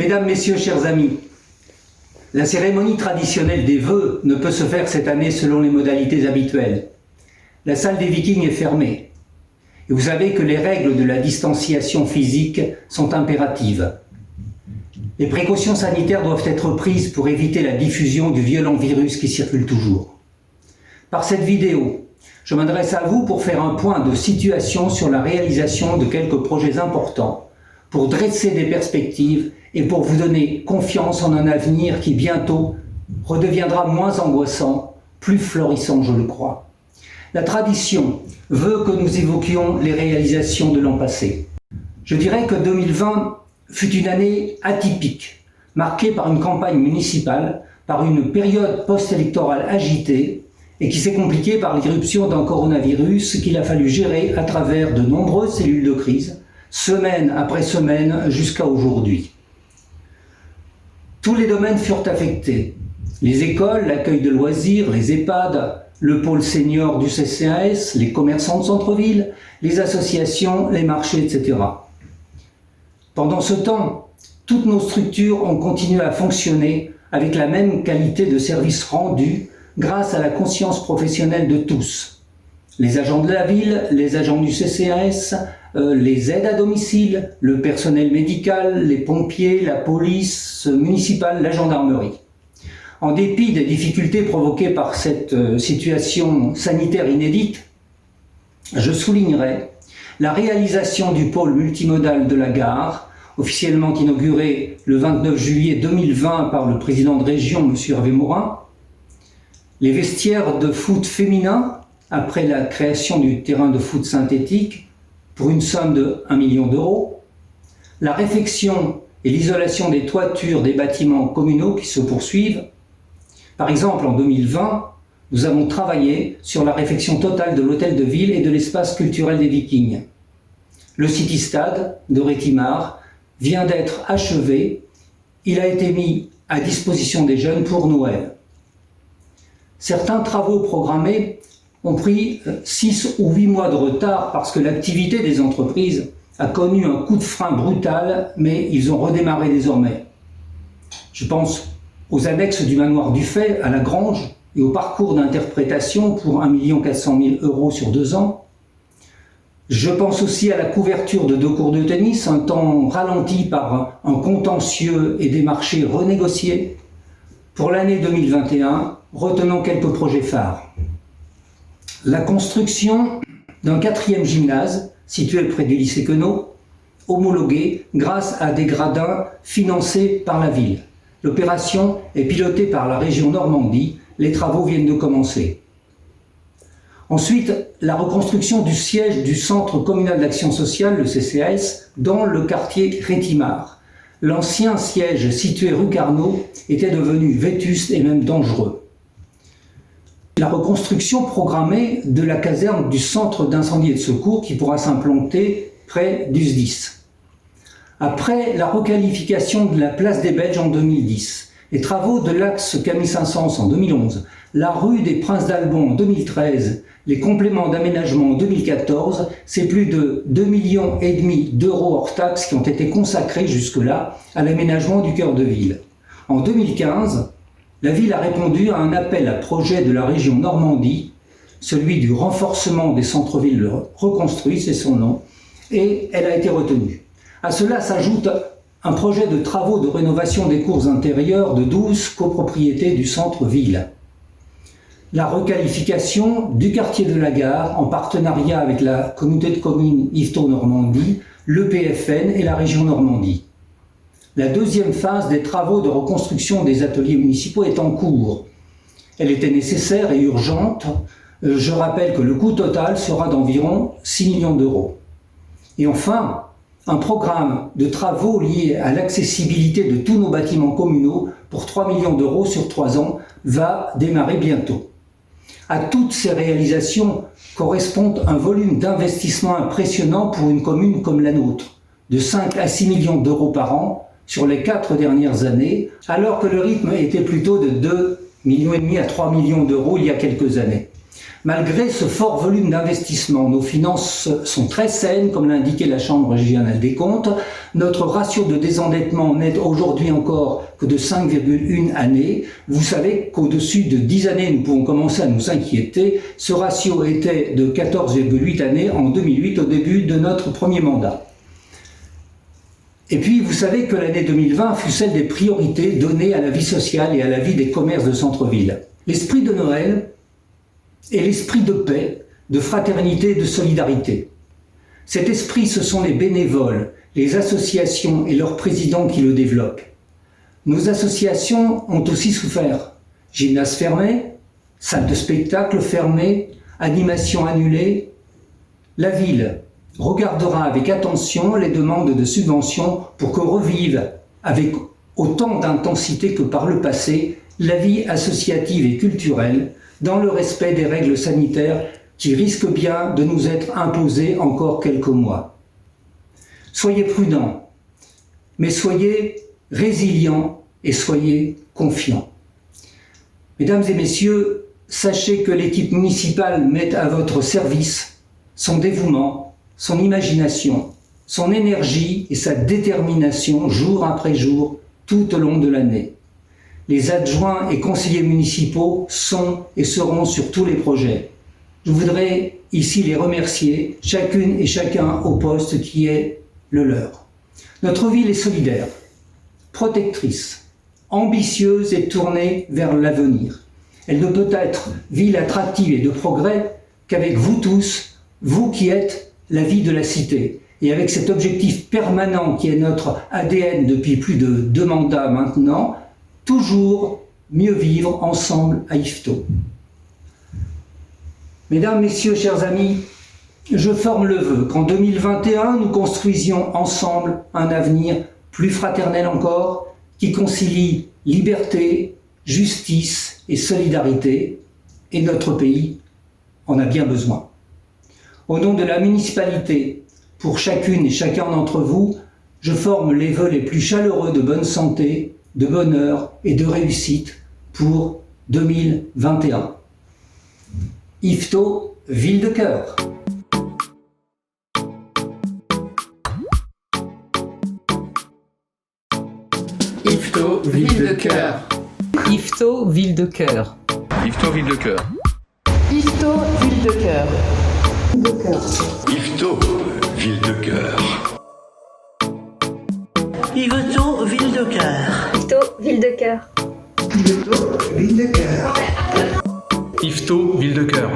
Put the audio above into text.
Mesdames, Messieurs, chers amis, la cérémonie traditionnelle des vœux ne peut se faire cette année selon les modalités habituelles. La salle des Vikings est fermée. Et vous savez que les règles de la distanciation physique sont impératives. Les précautions sanitaires doivent être prises pour éviter la diffusion du violent virus qui circule toujours. Par cette vidéo, je m'adresse à vous pour faire un point de situation sur la réalisation de quelques projets importants, pour dresser des perspectives et pour vous donner confiance en un avenir qui bientôt redeviendra moins angoissant, plus florissant, je le crois. La tradition veut que nous évoquions les réalisations de l'an passé. Je dirais que 2020 fut une année atypique, marquée par une campagne municipale, par une période post-électorale agitée et qui s'est compliquée par l'irruption d'un coronavirus qu'il a fallu gérer à travers de nombreuses cellules de crise, semaine après semaine jusqu'à aujourd'hui. Tous les domaines furent affectés. Les écoles, l'accueil de loisirs, les EHPAD, le pôle senior du CCAS, les commerçants de centre-ville, les associations, les marchés, etc. Pendant ce temps, toutes nos structures ont continué à fonctionner avec la même qualité de service rendu grâce à la conscience professionnelle de tous. Les agents de la ville, les agents du CCAS, les aides à domicile, le personnel médical, les pompiers, la police municipale, la gendarmerie. En dépit des difficultés provoquées par cette situation sanitaire inédite, je soulignerai la réalisation du pôle multimodal de la gare, officiellement inauguré le 29 juillet 2020 par le président de région, M. Hervé Morin, les vestiaires de foot féminin après la création du terrain de foot synthétique pour une somme de 1 million d'euros, la réfection et l'isolation des toitures des bâtiments communaux qui se poursuivent. Par exemple, en 2020, nous avons travaillé sur la réfection totale de l'hôtel de ville et de l'espace culturel des Vikings. Le City Stade de Rétimar vient d'être achevé. Il a été mis à disposition des jeunes pour Noël. Certains travaux programmés ont pris 6 ou 8 mois de retard parce que l'activité des entreprises a connu un coup de frein brutal, mais ils ont redémarré désormais. Je pense aux annexes du manoir Dufay à la Grange et au parcours d'interprétation pour 1 400 000 € sur 2 ans. Je pense aussi à la couverture de 2 cours de tennis, un temps ralenti par un contentieux et des marchés renégociés. Pour l'année 2021, retenons quelques projets phares. La construction d'un 4e gymnase, situé près du lycée Queneau, homologué grâce à des gradins financés par la ville. L'opération est pilotée par la région Normandie. Les travaux viennent de commencer. Ensuite, la reconstruction du siège du Centre communal d'action sociale, le CCAS, dans le quartier Rétimar. L'ancien siège situé rue Carnot était devenu vétuste et même dangereux. La reconstruction programmée de la caserne du centre d'incendie et de secours qui pourra s'implanter près du SDIS. Après la requalification de la place des Belges en 2010, les travaux de l'axe Camille Saint-Saëns en 2011, la rue des Princes d'Albon en 2013, les compléments d'aménagement en 2014, c'est plus de 2,5 millions d'euros hors taxes qui ont été consacrés jusque-là à l'aménagement du cœur de ville. En 2015, la ville a répondu à un appel à projet de la région Normandie, celui du renforcement des centres-villes reconstruits, c'est son nom, et elle a été retenue. À cela s'ajoute un projet de travaux de rénovation des cours intérieures de 12 copropriétés du centre-ville. La requalification du quartier de la gare en partenariat avec la communauté de communes Yvetot-Normandie, le PFN et la région Normandie. La deuxième phase des travaux de reconstruction des ateliers municipaux est en cours. Elle était nécessaire et urgente. Je rappelle que le coût total sera d'environ 6 millions d'euros. Et enfin, un programme de travaux liés à l'accessibilité de tous nos bâtiments communaux pour 3 millions d'euros sur 3 ans va démarrer bientôt. À toutes ces réalisations correspond un volume d'investissement impressionnant pour une commune comme la nôtre, de 5 à 6 millions d'euros par an sur les 4 dernières années, alors que le rythme était plutôt de 2,5 millions à 3 millions d'euros il y a quelques années. Malgré ce fort volume d'investissement, nos finances sont très saines, comme l'a indiqué la Chambre régionale des comptes. Notre ratio de désendettement n'est aujourd'hui encore que de 5,1 années. Vous savez qu'au-dessus de 10 années, nous pouvons commencer à nous inquiéter. Ce ratio était de 14,8 années en 2008, au début de notre premier mandat. Et puis, vous savez que l'année 2020 fut celle des priorités données à la vie sociale et à la vie des commerces de centre-ville. L'esprit de Noël et l'esprit de paix, de fraternité et de solidarité. Cet esprit, ce sont les bénévoles, les associations et leurs présidents qui le développent. Nos associations ont aussi souffert. Gymnases fermés, salles de spectacle fermées, animations annulées. La ville regardera avec attention les demandes de subventions pour que revive avec autant d'intensité que par le passé la vie associative et culturelle dans le respect des règles sanitaires qui risquent bien de nous être imposées encore quelques mois. Soyez prudents, mais soyez résilients et soyez confiants. Mesdames et messieurs, sachez que l'équipe municipale met à votre service son dévouement, son imagination, son énergie et sa détermination jour après jour tout au long de l'année. Les adjoints et conseillers municipaux sont et seront sur tous les projets. Je voudrais ici les remercier, chacune et chacun au poste qui est le leur. Notre ville est solidaire, protectrice, ambitieuse et tournée vers l'avenir. Elle ne peut être ville attractive et de progrès qu'avec vous tous, vous qui êtes la vie de la cité. Et avec cet objectif permanent qui est notre ADN depuis plus de 2 mandats maintenant, toujours mieux vivre ensemble à Yvetot. Mesdames, Messieurs, chers amis, je forme le vœu qu'en 2021, nous construisions ensemble un avenir plus fraternel encore, qui concilie liberté, justice et solidarité, et notre pays en a bien besoin. Au nom de la municipalité, pour chacune et chacun d'entre vous, je forme les vœux les plus chaleureux de bonne santé, de bonheur et de réussite pour 2021. Yvetot, ville de cœur. Yvetot, ville de cœur. Yvetot, ville de cœur. Yvetot, ville de cœur. Yvetot, ville de cœur. Yvetot, ville de cœur. Yvetot, ville de cœur. Yvetot, ville de cœur. Yvetot, ville de cœur. Yvetot, ville de cœur.